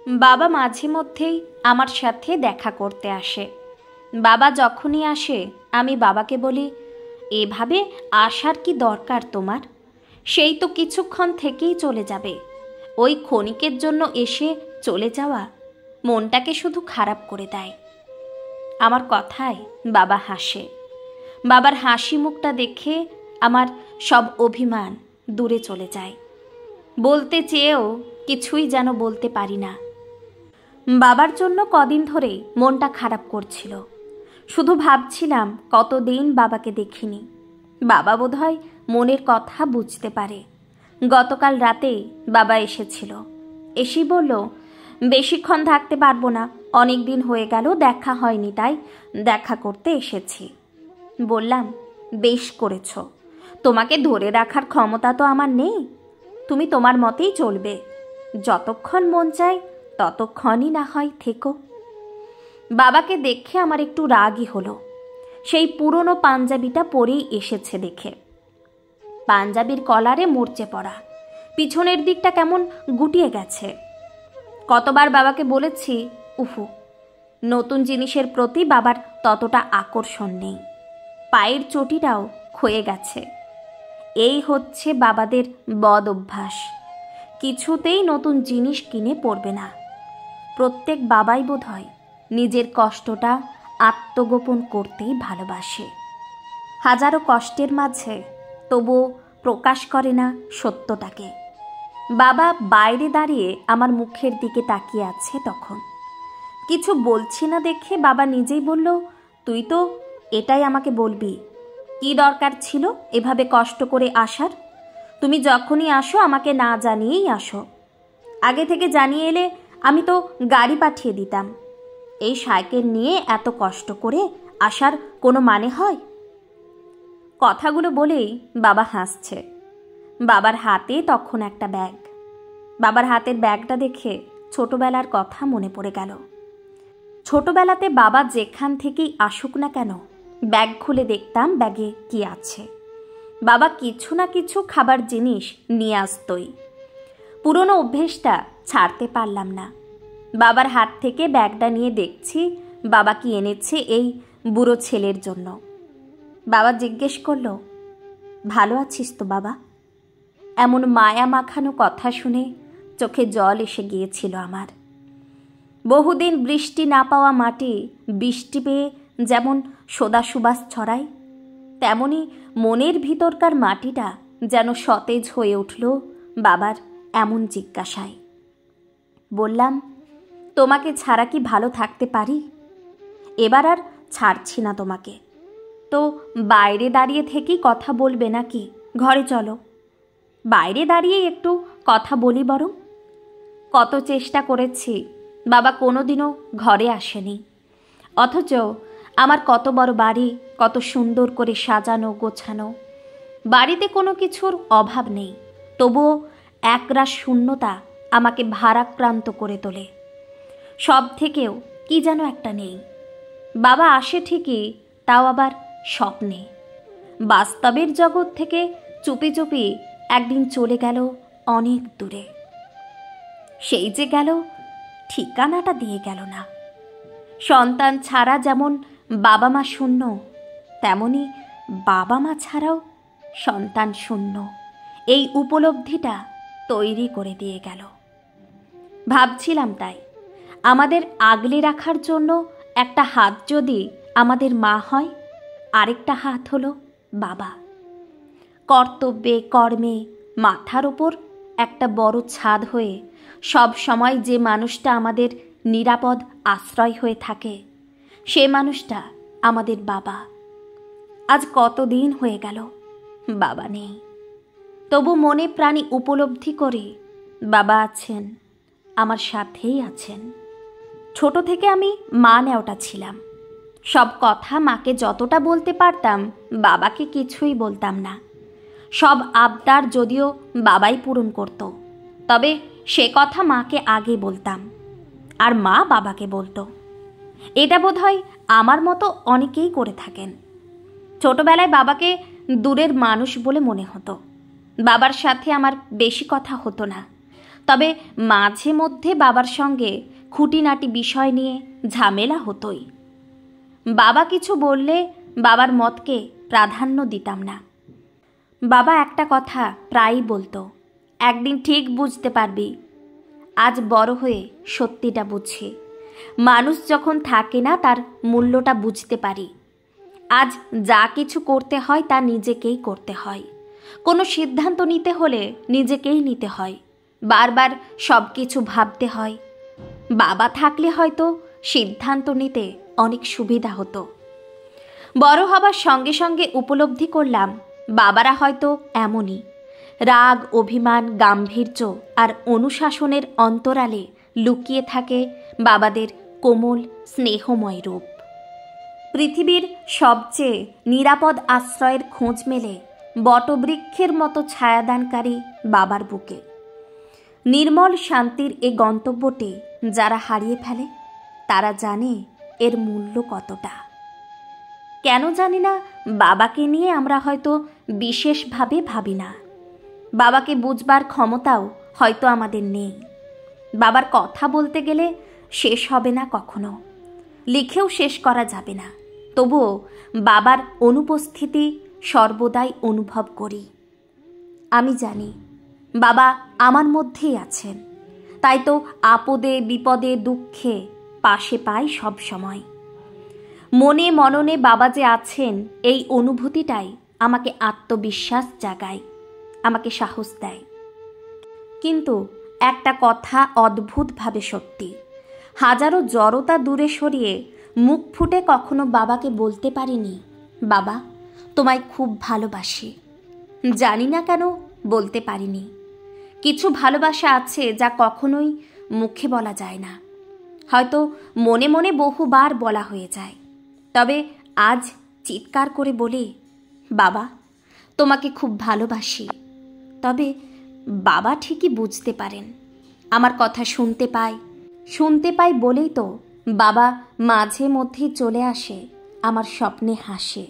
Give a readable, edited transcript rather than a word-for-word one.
বাবা মাঝে মধ্যেই আমার সাথে দেখা করতে আসে। বাবা যখনই আসে আমি বাবাকে বলি, এভাবে আসার কি দরকার তোমার? সেই তো কিছুক্ষণ থেকেই চলে যাবে। ওই ক্ষণিকের জন্য এসে চলে যাওয়া মনটাকে শুধু খারাপ করে দেয়। আমার কথায় বাবা হাসে। বাবার হাসি মুখটা দেখে আমার সব অভিমান দূরে চলে যায়। বলতে চেয়েও কিছুই যেন বলতে পারি না। বাবার জন্য কদিন ধরে মনটা খারাপ করছিল। শুধু ভাবছিলাম কতদিন বাবাকে দেখিনি। বাবা বোধহয় মনের কথা বুঝতে পারে। গতকাল রাতে বাবা এসেছিল। এসেই বলল, বেশিক্ষণ থাকতে পারবো না, অনেক দিন হয়ে গেল দেখা হয়নি, তাই দেখা করতে এসেছি। বললাম, বেশ করেছ, তোমাকে ধরে রাখার ক্ষমতা তো আমার নেই। তুমি তোমার মতেই চলবে, যতক্ষণ মন চায় ততক্ষণই না হয় থেকো। বাবাকে দেখে আমার একটু রাগই হলো। সেই পুরনো পাঞ্জাবিটা পরেই এসেছে দেখে। পাঞ্জাবির কলারে মরচে পড়া, পিছনের দিকটা কেমন গুটিয়ে গেছে। কতবার বাবাকে বলেছি, উফু, নতুন জিনিসের প্রতি বাবার ততটা আকর্ষণ নেই। পায়ের চটিটাও ক্ষয়ে গেছে। এই হচ্ছে বাবাদের বদ অভ্যাস, কিছুতেই নতুন জিনিস কিনে পরবে না। প্রত্যেক বাবাই বোধহয় নিজের কষ্টটা আত্মগোপন করতেই ভালোবাসে। হাজারো কষ্টের মাঝে তবুও প্রকাশ করে না সত্যটাকে। বাবা বাইরে দাঁড়িয়ে আমার মুখের দিকে তাকিয়ে আছে। তখন কিছু বলছি না দেখে বাবা নিজেই বলল, তুই তো এটাই আমাকে বলবি, কি দরকার ছিল এভাবে কষ্ট করে আসার? তুমি যখনই আসো আমাকে না জানিয়েই আসো। আগে থেকে জানিয়ে এলে আমি তো গাড়ি পাঠিয়ে দিতাম। এই সাইকেল নিয়ে এত কষ্ট করে আসার কোনো মানে হয়? কথাগুলো বলেই বাবা হাসছে। বাবার হাতে তখন একটা ব্যাগ। বাবার হাতের ব্যাগটা দেখে ছোটবেলার কথা মনে পড়ে গেল। ছোটবেলাতে বাবা যেখান থেকেই আসুক না কেন, ব্যাগ খুলে দেখতাম ব্যাগে কি আছে। বাবা কিছু না কিছু খাবার জিনিস নিয়ে আসতই। পুরনো অভ্যেসটা ছাড়তে পারলাম না। বাবার হাত থেকে ব্যাগটা নিয়ে দেখছি বাবা কি এনেছে এই বুড়ো ছেলের জন্য। বাবা জিজ্ঞেস করল, ভালো আছিস তো বাবা? এমন মায়া মাখানো কথা শুনে চোখে জল এসে গিয়েছিল আমার। বহুদিন বৃষ্টি না পাওয়া মাটি বৃষ্টি পেয়ে যেমন সোদা সুবাস ছড়ায়, তেমনি মনের ভিতরকার মাটিটা যেন সতেজ হয়ে উঠল বাবার এমন জিজ্ঞাসায়। বললাম, তোমাকে ছাড়া কি ভালো থাকতে পারি? এবার আর ছাড়ছি না তোমাকে। তো বাইরে দাঁড়িয়ে থেকেই কথা বলবে নাকি? ঘরে চলো, বাইরে দাঁড়িয়ে একটু কথা বলি বরং। কত চেষ্টা করেছি, বাবা কোনোদিনও ঘরে আসেনি। অথচ আমার কত বড় বাড়ি, কত সুন্দর করে সাজানো গোছানো। বাড়িতে কোনো কিছুর অভাব নেই, তবুও একরাশ শূন্যতা আমাকে ভারাক্রান্ত করে তোলে। সব থেকেও কি যেন একটা নেই। বাবা আসে ঠিকই, তাও আবার স্বপ্নে। বাস্তবের জগৎ থেকে চুপি চুপি একদিন চলে গেল অনেক দূরে। সেই যে গেল, ঠিকানাটা দিয়ে গেল না। সন্তান ছাড়া যেমন বাবা মা শূন্য, তেমনি বাবা মা ছাড়াও সন্তান শূন্য। এই উপলব্ধিটা তৈরি করে দিয়ে গেল। ভাবছিলাম তাই, আমাদের আগলে রাখার জন্য একটা হাত যদি আমাদের মা হয়, আরেকটা হাত হলো বাবা। কর্তব্যে কর্মে মাথার ওপর একটা বড় ছাদ হয়ে সব সময় যে মানুষটা আমাদের নিরাপদ আশ্রয় হয়ে থাকে, সে মানুষটা আমাদের বাবা। আজ কতদিন হয়ে গেল বাবা নেই, তবু মনে প্রাণে উপলব্ধি করে বাবা আছেন, আমার সাথেই আছেন। ছোট থেকে আমি মা নেওয়াটা ছিলাম। সব কথা মাকে যতটা বলতে পারতাম, বাবাকে কিছুই বলতাম না। সব আবদার যদিও বাবাই পূরণ করত, তবে সে কথা মাকে আগে বলতাম, আর মা বাবাকে বলতো। এটা বোধহয় আমার মতো অনেকেই করে থাকেন। ছোটবেলায় বাবাকে দূরের মানুষ বলে মনে হতো। বাবার সাথে আমার বেশি কথা হতো না, তবে মাঝে মধ্যে বাবার সঙ্গে খুঁটিনাটি বিষয় নিয়ে ঝামেলা হতোই। বাবা কিছু বললে বাবার মতকে প্রাধান্য দিতাম না। বাবা একটা কথা প্রায়ই বলতো, একদিন ঠিক বুঝতে পারবি। আজ বড় হয়ে সত্যিটা বুঝি। মানুষ যখন থাকে না তার মূল্যটা বুঝতে পারি। আজ যা কিছু করতে হয় তা নিজেকেই করতে হয়। কোনো সিদ্ধান্ত নিতে হলে নিজেকেই নিতে হয়। বারবার সব কিছু ভাবতে হয়। বাবা থাকলে হয়তো সিদ্ধান্ত নিতে অনেক সুবিধা হতো। বড় হবার সঙ্গে সঙ্গে উপলব্ধি করলাম বাবারা হয়তো এমনই। রাগ, অভিমান, গাম্ভীর্য আর অনুশাসনের অন্তরালে লুকিয়ে থাকে বাবাদের কোমল স্নেহময় রূপ। পৃথিবীর সবচেয়ে নিরাপদ আশ্রয়ের খোঁজ মেলে বটবৃক্ষের মতো ছায়াদানকারী বাবার বুকে। নির্মল শান্তির এ গন্তব্যটি যারা হারিয়ে ফেলে তারা জানে এর মূল্য কতটা। কেন জানি না, বাবাকে নিয়ে আমরা হয়তো বিশেষভাবে ভাবি না। বাবাকে বুঝবার ক্ষমতাও হয়তো আমাদের নেই। বাবার কথা বলতে গেলে শেষ হবে না কখনো, লিখেও শেষ করা যাবে না। তবুও বাবার অনুপস্থিতি সর্বদাই অনুভব করি। আমি জানি বাবা আমার মধ্যেই আছেন, তাই তো আপদে বিপদে দুঃখে পাশে পাই সব সময়। মনে মননে বাবা যে আছেন এই অনুভূতিটাই আমাকে আত্মবিশ্বাস জাগায়, আমাকে সাহস দেয়। কিন্তু একটা কথা অদ্ভুতভাবে সত্যি, হাজারো জড়তা দূরে সরিয়ে মুখ ফুটে কখনো বাবাকে বলতে পারিনি, বাবা তোমায় খুব ভালোবাসি। জানি না কেন বলতে পারিনি। কিছু ভালোবাসা আছে যা কখনোই মুখে বলা যায় না, হয়তো মনে মনে বহুবার বলা হয়ে যায়। তবে আজ চিৎকার করে বলি, বাবা তোমাকে খুব ভালোবাসি। তবে বাবা ঠিকই বুঝতে পারেন, আমার কথা শুনতে পাই বলেই তো বাবা মাঝে মধ্যেই চলে আসে আমার স্বপ্নে হাসে।